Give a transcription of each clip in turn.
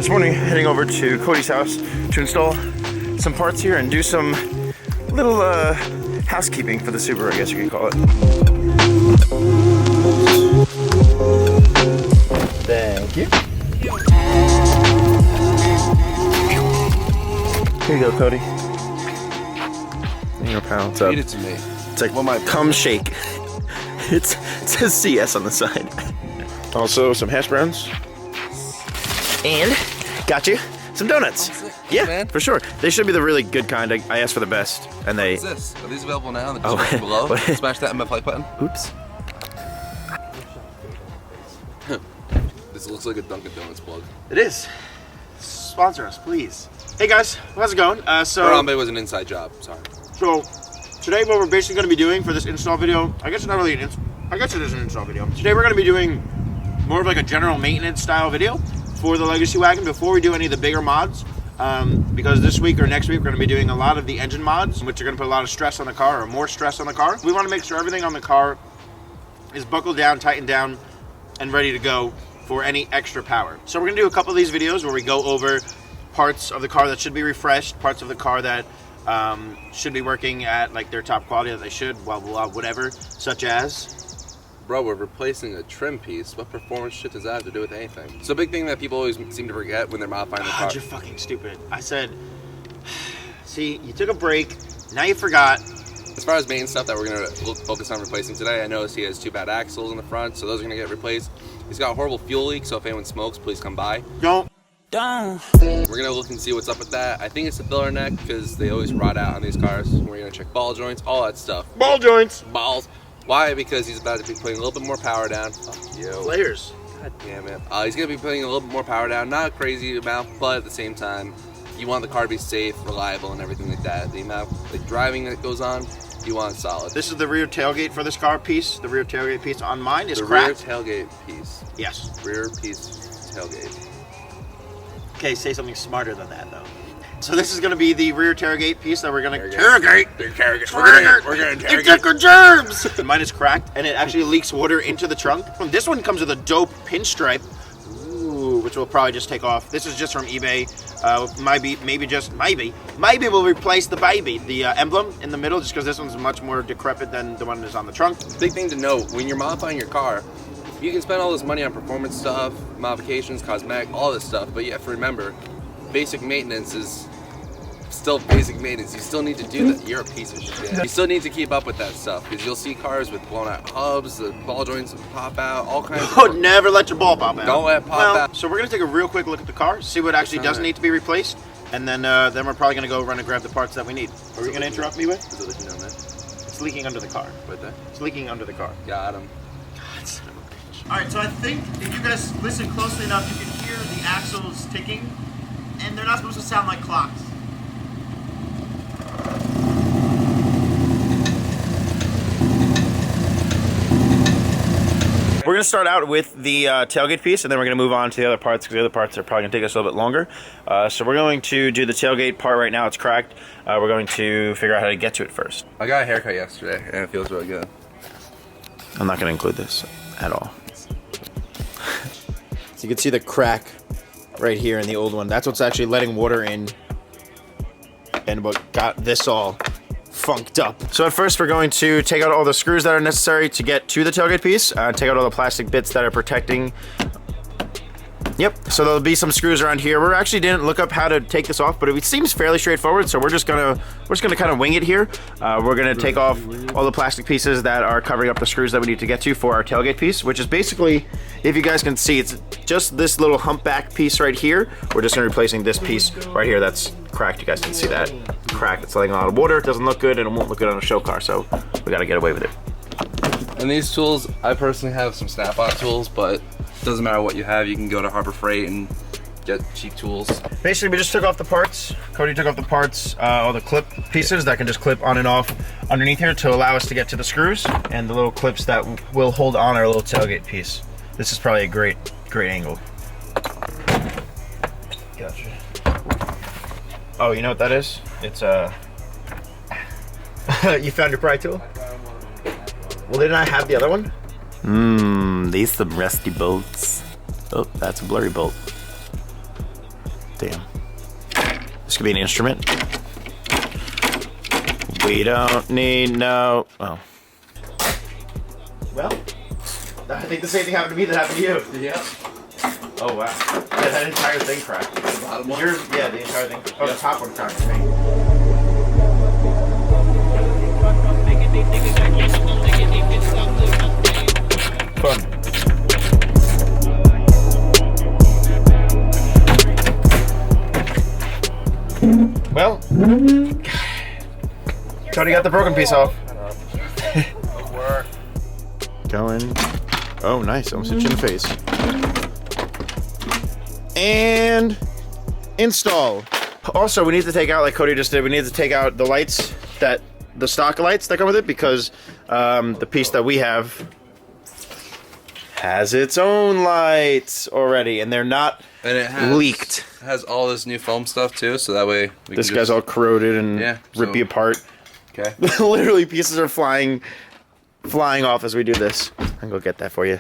This morning, heading over to Cody's house to install some parts here and do some little housekeeping for the Subaru, I guess you could call it. Thank you. Here you go, Cody. Here you go, pal. What's up? Feed it to me. It's like cum shake. It says CS on the side. Also, some hash browns. And got you some donuts. Yeah, man. For sure. They should be the really good kind. I asked for the best, and they. What's this? Are these available now in the description below? Smash that MF like button. Oops. This looks like a Dunkin' Donuts plug. It is. Sponsor us, please. Hey guys, how's it going? Harambe was an inside job. Sorry. So today, what we're basically going to be doing for this install video, I guess it's not really I guess it is an install video. Today we're going to be doing more of like a general maintenance style video for the Legacy Wagon before we do any of the bigger mods, because this week or next week we're going to be doing a lot of the engine mods, which are going to put a lot of stress on the car, or more stress on the car. We want to make sure everything on the car is buckled down, tightened down, and ready to go for any extra power. So we're going to do a couple of these videos where we go over parts of the car that should be refreshed, parts of the car that should be working at like their top quality that they should, blah, blah, blah, whatever, such as... Bro, we're replacing a trim piece. What performance shit does that have to do with anything? It's a big thing that people always seem to forget when they're modifying their car. God, you're fucking stupid. I said, see, you took a break, now you forgot. As far as main stuff that we're going to focus on replacing today, I noticed he has 2 bad axles in the front, so those are going to get replaced. He's got a horrible fuel leak, so if anyone smokes, please come by. Don't. We're going to look and see what's up with that. I think it's the filler neck, because they always rot out on these cars. We're going to check ball joints, all that stuff. Ball joints. Balls. Why? Because he's about to be putting a little bit more power down. Fuck you. Flares. God damn it. He's going to be putting a little bit more power down. Not a crazy amount, but at the same time, you want the car to be safe, reliable, and everything like that. The amount of driving that goes on, you want it solid. This is the rear tailgate for this car piece. The rear tailgate piece on mine is cracked. The rear tailgate piece. Yes. Rear piece tailgate. Okay, say something smarter than that, though. So this is going to be the rear tailgate piece that we're going to interrogate. We're going to interrogate germs. Mine is cracked, and it actually leaks water into the trunk. This one comes with a dope pinstripe, which we'll probably just take off. This is just from eBay. Maybe we'll replace the baby, the emblem in the middle, just because this one's much more decrepit than the one that's on the trunk. Big thing to note, when you're modifying your car, you can spend all this money on performance stuff, modifications, cosmetic, all this stuff, but you have to remember, basic maintenance is still basic maintenance. You still need to do that. You're a piece of shit. You still need to keep up with that stuff, because you'll see cars with blown out hubs, the ball joints pop out, all kinds of... Oh, never let your ball pop out. Don't let it pop out. So we're going to take a real quick look at the car, see what actually does need to be replaced, and then we're probably going to go run and grab the parts that we need. What are you going to interrupt me with? It's leaking under the car. Right there? It's leaking under the car. Got him. God, son of a bitch. Alright, so I think if you guys listen closely enough, you can hear the axles ticking, and they're not supposed to sound like clocks. We're going to start out with the tailgate piece, and then we're going to move on to the other parts, because the other parts are probably going to take us a little bit longer. So we're going to do the tailgate part right now. It's cracked. We're going to figure out how to get to it first. I got a haircut yesterday, and it feels really good. I'm not going to include this at all. So you can see the crack right here in the old one. That's what's actually letting water in, and what got this all funked up. So at first we're going to take out all the screws that are necessary to get to the tailgate piece, take out all the plastic bits that are protecting. Yep, so there'll be some screws around here. We actually didn't look up how to take this off, but it seems fairly straightforward, so we're just gonna kind of wing it here. We're gonna take off all the plastic pieces that are covering up the screws that we need to get to for our tailgate piece, which is basically, if you guys can see, it's just this little humpback piece right here. We're just gonna be replacing this piece right here that's cracked. You guys can see that crack. It's letting a lot of water. It doesn't look good, and it won't look good on a show car, so we gotta get away with it. And these tools, I personally have some snap-on tools, but doesn't matter what you have, you can go to Harbor Freight and get cheap tooals. Basically, we just took off the parts. Cody took off the parts, all the clip pieces that can just clip on and off underneath here to allow us to get to the screws, and the little clips that will hold on our little tailgate piece. This is probably a great angle. Gotcha. Oh, you know what that is? It's you found your pry tool? Well, didn't I have the other one? These some rusty bolts. Oh, that's a blurry bolt. Damn. This could be an instrument. We don't need no... Oh. Well, I think the same thing happened to me that happened to you. Yeah. Oh, wow. Yeah, that entire thing cracked. The bottom one? Yeah, the entire thing. Oh, the top one cracked for me. Fun. Well, Cody got the broken piece off. Good work. Going. Oh, nice. Almost hit you in the face. And install. Also, we need to take out, like Cody just did, we need to take out the lights, the stock lights that come with it, because the piece that we have has its own lights already, and they're not leaked. It has all this new foam stuff too, so that way we this guy's all corroded and rip you apart. Okay. Literally, pieces are flying off as we do this. I'll go get that for you.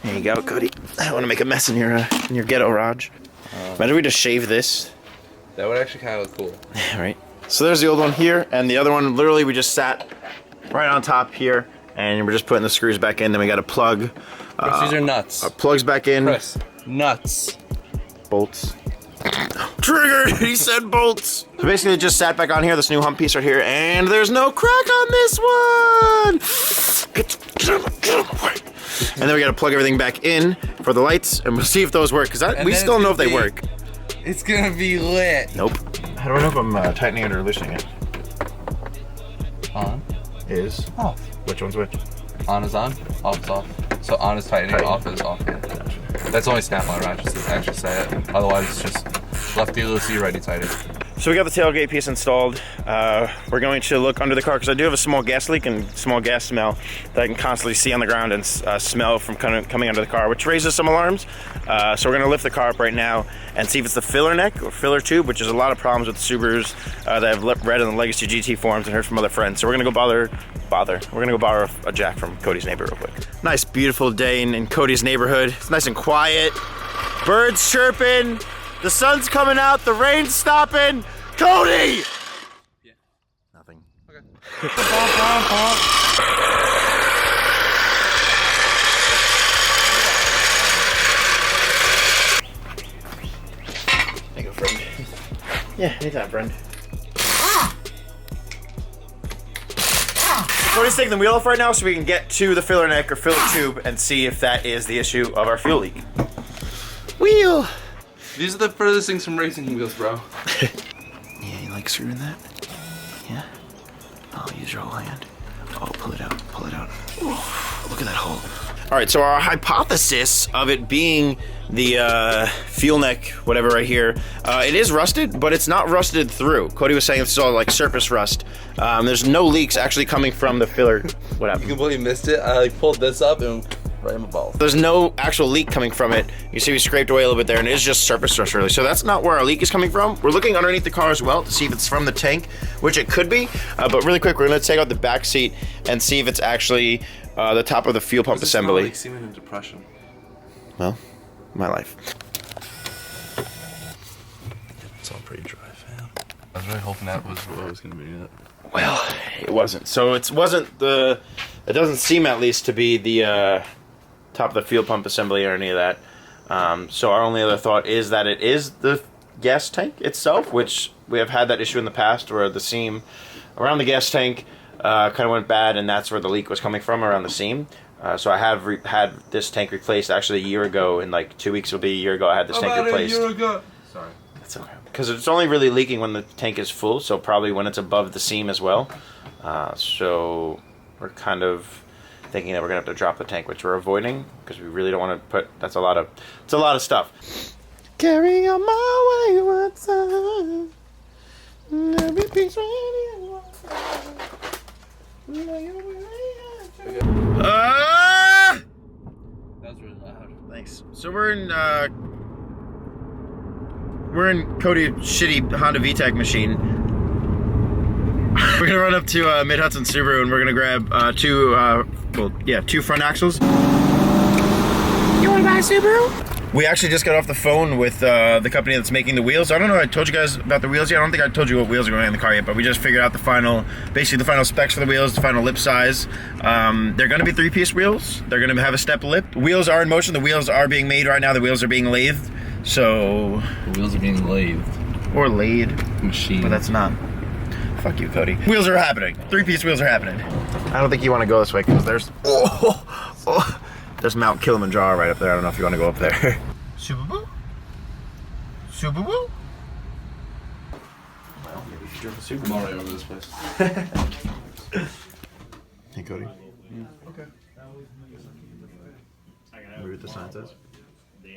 There you go, Cody. I don't want to make a mess in your ghetto, Raj. Imagine we just shave this. That would actually kind of look cool. Yeah, right. So there's the old one here, and the other one, literally, we just sat right on top here, and we're just putting the screws back in. Then we got a plug. Chris, these are nuts. Plugs back in. Chris, nuts. Bolts. Triggered! He said bolts. So basically, just sat back on here, this new hump piece right here, and there's no crack on this one. Get him away. And then we got to plug everything back in for the lights, and we'll see if those work, because we still don't know if they work. It's gonna be lit. Nope. How do I know if I'm tightening it or loosening it? On is off. Which one's which? On is on, off is off. So on is tightening, off is off. Yeah. That's only snap-on, right? Just to actually say it. Otherwise, it's just lefty loosey, righty tighty. So we got the tailgate piece installed. We're going to look under the car because I do have a small gas leak and small gas smell that I can constantly see on the ground and smell from coming under the car, which raises some alarms. So we're going to lift the car up right now and see if it's the filler neck or filler tube, which is a lot of problems with the Subarus that I've read in the Legacy GT forums and heard from other friends. So we're going to go We're going to go borrow a jack from Cody's neighbor real quick. Nice, beautiful day in Cody's neighborhood. It's nice and quiet. Birds chirping. The sun's coming out. The rain's stopping. Cody! Yeah. Nothing. Okay. Thank you, friend. Yeah, anytime, friend. Cody's taking the wheel off right now so we can get to the filler neck or filler tube and see if that is the issue of our fuel leak. Wheel! These are the furthest things from racing wheels, bro. Yeah, you like screwing that? Yeah? I'll use your whole hand. Oh, pull it out, pull it out. Ooh, look at that hole. All right, so our hypothesis of it being the fuel neck, whatever right here, it is rusted, but it's not rusted through. Cody was saying this is all like surface rust. There's no leaks actually coming from the filler. What happened? You completely missed it. I like pulled this up and right in my balls. There's no actual leak coming from it. You see we scraped away a little bit there, and it is just surface rust really. So that's not where our leak is coming from. We're looking underneath the car as well to see if it's from the tank, which it could be. But really quick, we're gonna take out the back seat and see if it's actually the top of the fuel pump assembly. Like semen and depression. Well, my life. It's all pretty dry, fam. I was really hoping that was what was gonna be it. Well, it wasn't. So it doesn't seem at least to be the top of the fuel pump assembly or any of that. So our only other thought is that it is the gas tank itself, which we have had that issue in the past where the seam around the gas tank kind of went bad, and that's where the leak was coming from, around the seam. So I have had this tank replaced actually a year ago. In like 2 weeks, it'll be a year ago I had this tank replaced. About a year ago. Sorry. That's okay. Because it's only really leaking when the tank is full, so probably when it's above the seam as well. So we're kind of thinking that we're gonna have to drop the tank, which we're avoiding because we really don't want to put. It's a lot of stuff. Carry on my wayward son, every piece ready. That was really loud. Thanks. So we're in Cody's shitty Honda VTEC machine. We're gonna run up to Mid-Hudson Subaru and we're gonna grab two front axles. You wanna buy a Subaru? We actually just got off the phone with the company that's making the wheels. I don't know if I told you guys about the wheels yet. I don't think I told you what wheels are going on the car yet, but we just figured out the final, basically the final specs for the wheels, the final lip size. They're going to be 3-piece wheels. They're going to have a step lip. The wheels are in motion. The wheels are being made right now. The wheels are being lathed. So... The wheels are being lathed. Or laid. Machine. But that's not. Fuck you, Cody. Wheels are happening. 3-piece wheels are happening. I don't think you want to go this way because there's... There's Mount Kilimanjaro right up there. I don't know if you want to go up there. Super-boo? Super-boo? Well, maybe you should drive a super. I'm already over this place. Hey, Cody. Okay. Read what the sign says. Do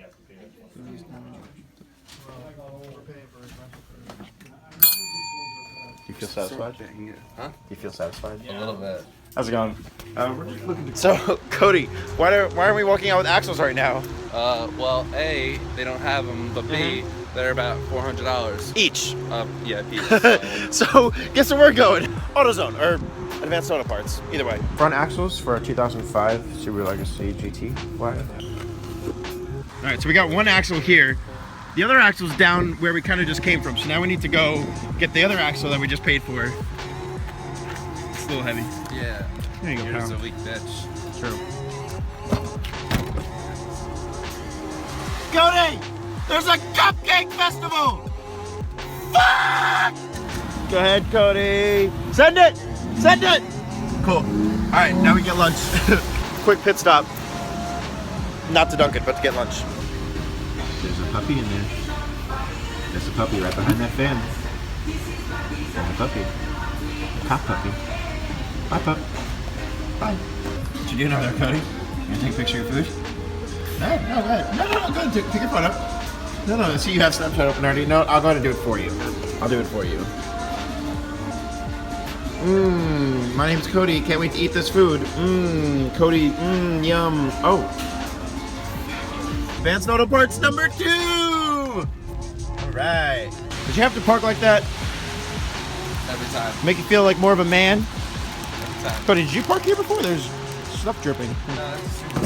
you feel satisfied? Huh? Do you feel satisfied? A little bit. How's it going? We're just looking to... So, Cody, why aren't we walking out with axles right now? Well, A, they don't have them, but B, they're about $400 Each. Yeah, each. So, guess where we're going? AutoZone, or Advanced Auto Parts, either way. Front axles for a 2005 Subaru Legacy GT wagon. Alright, so we got one axle here. The other axle's down where we kind of just came from, so now we need to go get the other axle that we just paid for. It's a little heavy. Yeah. There you go, Here's pal. a weak bitch. True. Cody! There's a cupcake festival! Fuck! Go ahead, Cody. Send it! Send it! Cool. Alright, now we get lunch. Quick pit stop. Not to Dunkin', but to get lunch. There's a puppy in there. There's a puppy right behind that fan. There's a puppy. A cop puppy. Bye, pup. Bye. What you doing over there, Cody? You gonna take a picture of your food? No, go ahead. No, go ahead. Take your phone up. No, I see you have Snapchat open already. No, I'll go ahead and do it for you. I'll do it for you. My name's Cody. Can't wait to eat this food. Cody. Yum. Oh. Advanced Auto Parts number 2! Alright. Did you have to park like that? Every time. Make you feel like more of a man? Every time. Cody, did you park here before? There's stuff dripping. No, that's super.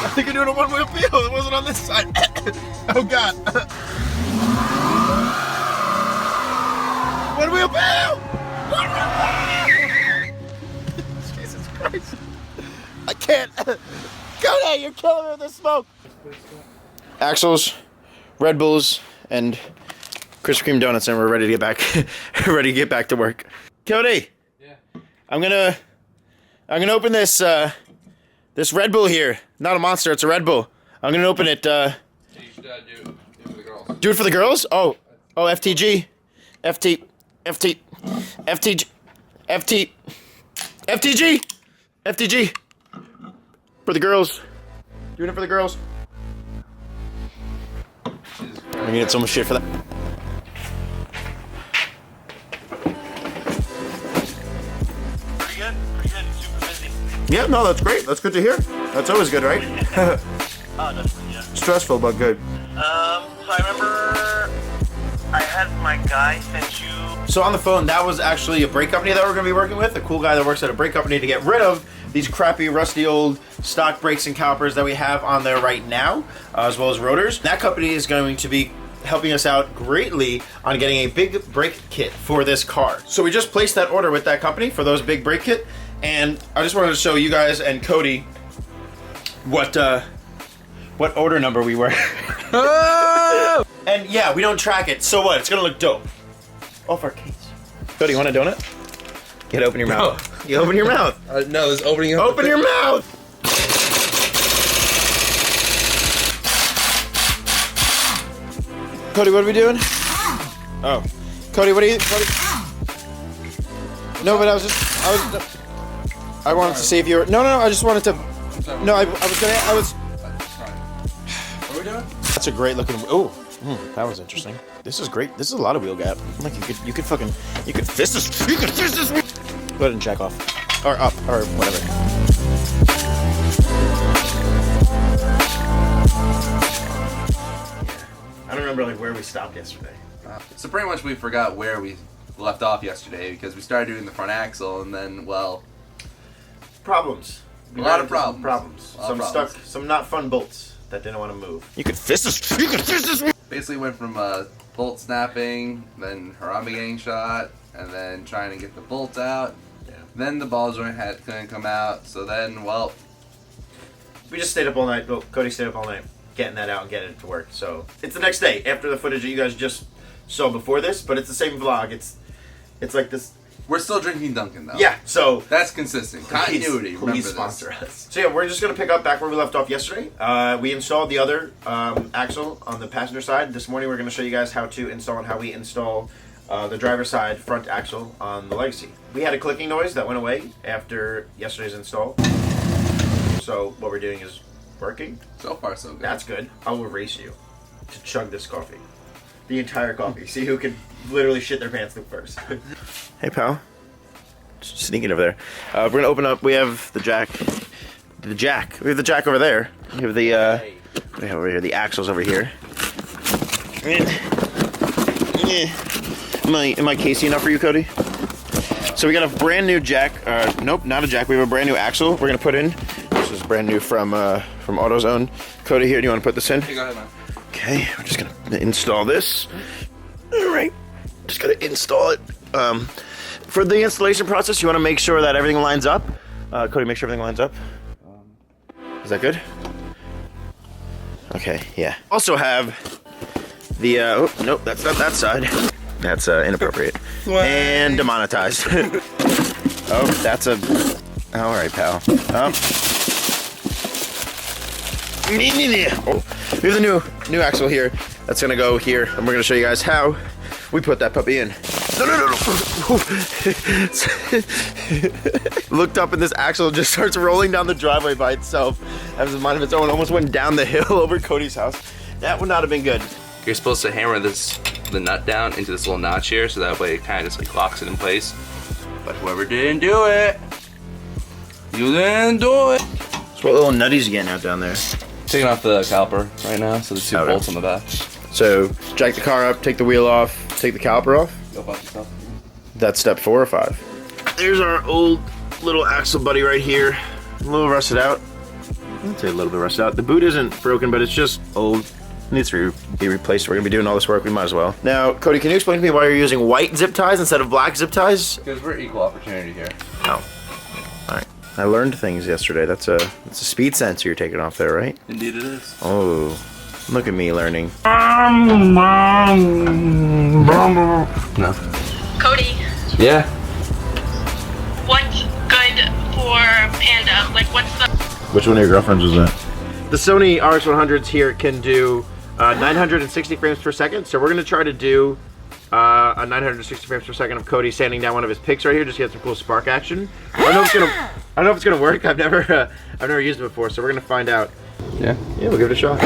I think you're doing a one-wheel peel. It wasn't on this side. Oh, God. One-wheel peel! One-wheel peel! Jesus Christ. I can't. Cody, you're killing me with the smoke. Axles, Red Bulls, and Krispy Kreme donuts, and we're ready to get back. Ready to get back to work. Cody. Yeah. I'm gonna open this this Red Bull here. Not a Monster, it's a Red Bull. I'm gonna open it. You should do it for the girls. Do it for the girls? Oh, FTG, FTG, FTG. For the girls. Doing it for the girls. I'm gonna get so much shit for that. Pretty good. Super busy. Yeah, no, that's great. That's good to hear. That's always good, right? Oh, definitely, yeah. Stressful, but good. So I remember I had my guy send you. So on the phone, that was actually a brake company that we're going to be working with. A cool guy that works at a brake company to get rid of these crappy, rusty old stock brakes and calipers that we have on there right now, as well as rotors. That company is going to be helping us out greatly on getting a big brake kit for this car. So we just placed that order with that company for those big brake kit, and I just wanted to show you guys and Cody what order number we were. And yeah, we don't track it, so what? It's gonna look dope. Off our case. Cody, you want a donut? You gotta open your mouth. You open your mouth. No, it's opening up. Open your mouth! Cody, what are we doing? Oh. Cody, what are you... No, but I wanted to see if you were... No, I just wanted to... No, I was gonna... What are we doing? That's a great looking... Oh, that was interesting. This is great. This is a lot of wheel gap. Like you could fist this. You could fist this. Go ahead and check off, or up, or whatever. I don't remember like where we stopped yesterday. So pretty much we forgot where we left off yesterday because we started doing the front axle and then, well, problems. A lot of problems. Some not fun bolts that didn't want to move. You could fist this. You could fist this. Basically went from bolt snapping, then Harambe getting shot, and then trying to get the bolt out. Yeah. Then the ball joint couldn't come out. So then, well, we just stayed up all night. Well, Cody stayed up all night getting that out and getting it to work. So it's the next day after the footage that you guys just saw before this, but it's the same vlog. It's like this. We're still drinking Dunkin' though. Yeah, so that's consistent. Continuity. Please sponsor us. So yeah, we're just gonna pick up back where we left off yesterday. We installed the other axle on the passenger side. This morning we're gonna show you guys how to install and how we install the driver's side front axle on the Legacy. We had a clicking noise that went away after yesterday's install. So what we're doing is working. So far, so good. That's good. I will race you to chug this coffee. The entire coffee. See who can literally shit their pants first. Hey, pal. Just sneaking over there. We're going to open up. We have the jack. We have the jack over there. We have the, we have over here, the axles over here. Am I casey enough for you, Cody? So we got a brand new jack. Nope, not a jack. We have a brand new axle we're going to put in. This is brand new from AutoZone. Cody, here, do you want to put this in? Hey, go ahead, man. Okay, we're just gonna install this. All right, just gotta install it. For the installation process, you want to make sure that everything lines up. Cody, make sure everything lines up. Is that good? Okay, yeah. Also have the, oh, nope, that's not that side. That's inappropriate. And demonetized. Oh, that's a, all right, pal. Oh. Oh, we have the new axle here. That's gonna go here, and we're gonna show you guys how we put that puppy in. No. Looked up and this axle just starts rolling down the driveway by itself. Has a mind of its own. Almost went down the hill over Cody's house. That would not have been good. You're supposed to hammer the nut down into this little notch here, so that way it kind of just like locks it in place. But whoever didn't do it, you didn't do it. So what little nutties you getting out down there? Taking off the caliper right now, so the two Okay. bolts on the back. So jack the car up, take the wheel off, take the caliper off. Go fuck yourself. That's step 4 or 5. There's our old little axle buddy right here. A little rusted out. I'd say a little bit rusted out. The boot isn't broken, but it's just old. It needs to be replaced. We're gonna be doing all this work. We might as well. Now, Cody, can you explain to me why you're using white zip ties instead of black zip ties? Because we're equal opportunity here. Oh. All right. I learned things yesterday. That's a speed sensor you're taking off there, right? Indeed it is. Oh, look at me learning. No. Cody, Yeah. what's good for Panda? Like, what's the... Which one of your girlfriends was that? The Sony RX100s here can do 960 frames per second, so we're gonna try to do a 960 frames per second of Cody sanding down one of his picks right here, just to get some cool spark action. I don't know if it's gonna work. I've never used it before, so we're gonna find out. Yeah. Yeah, we'll give it a shot.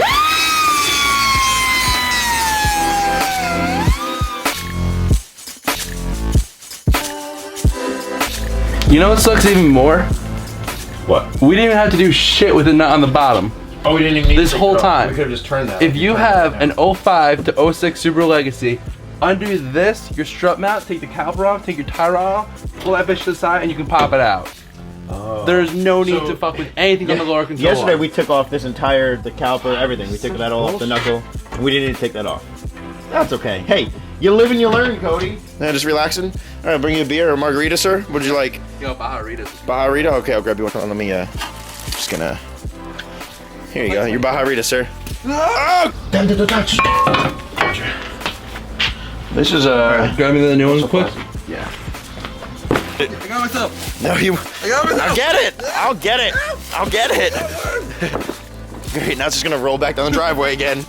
You know what sucks even more? What? We didn't even have to do shit with the nut on the bottom. Oh, we didn't even need This whole time. We could have just turned that. If you have an 05 to 06 Subaru Legacy, undo this, your strut mount, take the caliper off, take your tie rod off, pull that bitch to the side, and you can pop it out. Oh. There's no need So- to fuck with anything on the lower control Yesterday arm. we took off this entire, the caliper, everything. We took that all off the knuckle, and we didn't need to take that off. That's okay. Hey, you live and you learn, Cody. Yeah, just relaxing. All right, bring you a beer or a margarita, sir. What'd you like? Yo, Baharitas. Baja-Rita? Okay, I'll grab you one. Let me, just gonna... Here you go, your Baja-Rita, sir. Oh! Damn, don't touch. Gotcha. This is, Grab me the new one quick. Yeah. I got myself. No, you... I got myself. I'll get it! I'll get it! I'll get it! Great, now it's just gonna roll back down the driveway again.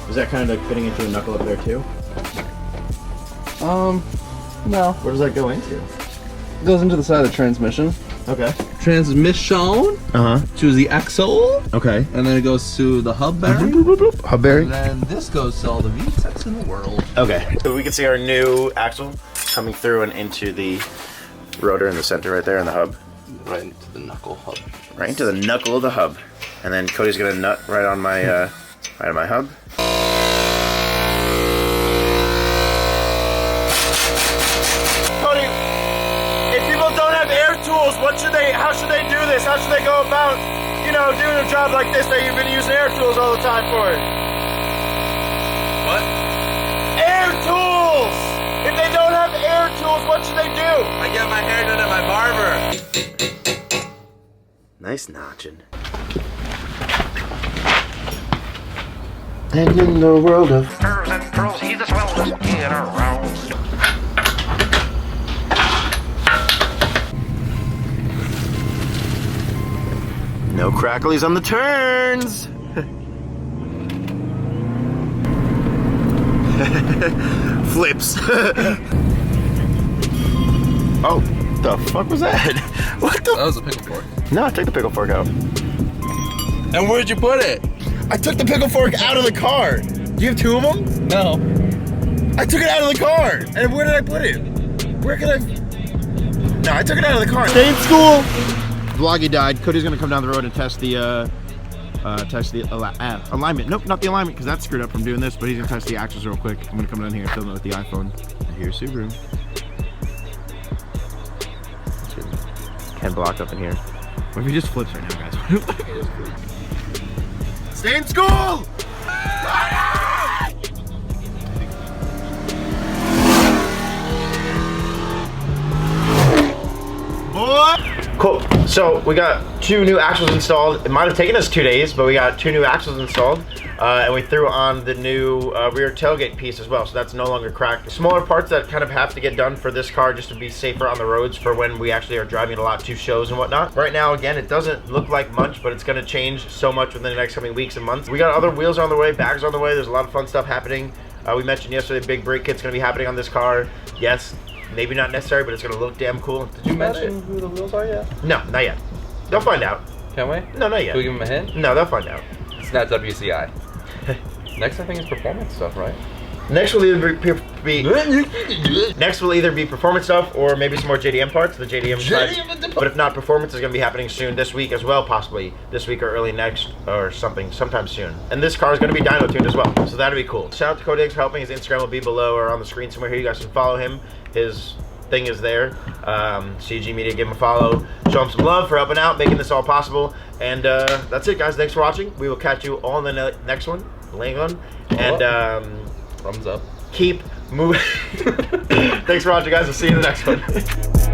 Is that kind of like fitting into the knuckle up there too? No. Where does that go into? It goes into the side of the transmission. Okay. Transmission Uh-huh. to the axle, Okay. and then it goes to the hub bearing. Hub bearing? And then this goes to all the VTECs in the world. Okay. So we can see our new axle coming through and into the rotor in the center right there in the hub. Right into the knuckle hub. Right into the knuckle of the hub. And then Cody's gonna nut right on my right on my hub. Cody, if people don't have air tools, what How should they do this? How should they go about, you know, doing a job like this that you've been using air tools all the time for? What? Air tools! If they don't have air tools, what should they do? I get my hair done at my barber. Nice notching. And in the world of Girls and girls, he's the swellest kid around. no cracklies on the turns. Flips. Oh, the fuck was that? What the? That was a pickle fork. No, I took the pickle fork out. And where'd you put it? I took the pickle fork out of the car. Do you have two of them? No. I took it out of the car. And where did I put it? Where could I? No, I took it out of the car. Stay in school. Vloggy died. Cody's gonna come down the road and test the alignment. Nope, not the alignment because that's screwed up from doing this. But he's gonna test the axles real quick. I'm gonna come down here and film it with the iPhone. Here's Subaru. Ken blocked up in here. What if he just flips right now, guys? Stay in school! Cool. So we got 2 new axles installed. It might have taken us 2 days, but we got 2 new axles installed. And we threw on the new rear tailgate piece as well, so that's no longer cracked. Smaller parts that kind of have to get done for this car just to be safer on the roads for when we actually are driving it a lot to shows and whatnot. Right now, again, it doesn't look like much, but it's gonna change so much within the next coming weeks and months. We got other wheels on the way, bags on the way. There's a lot of fun stuff happening. We mentioned yesterday, big brake kit's gonna be happening on this car. Yes, maybe not necessary, but it's gonna look damn cool. Did you mention who the wheels are yet? No, not yet. They'll find out. Can we? No, not yet. Can we give them a hint? No, they'll find out. It's not WCI. Next, I think, is performance stuff, right? Next will either be performance stuff or maybe some more JDM parts. The JDM side. But if not, performance is going to be happening soon this week as well, possibly this week or early next or something, sometime soon. And this car is going to be dyno tuned as well, so that'll be cool. Shout out to Cody for helping. His Instagram will be below or on the screen somewhere here. You guys can follow him. His thing is there. CG Media, give him a follow. Show him some love for helping out, making this all possible. And that's it, guys. Thanks for watching. We will catch you all in the next one. And thumbs up. Keep moving. Thanks for watching, guys. We'll see you in the next one.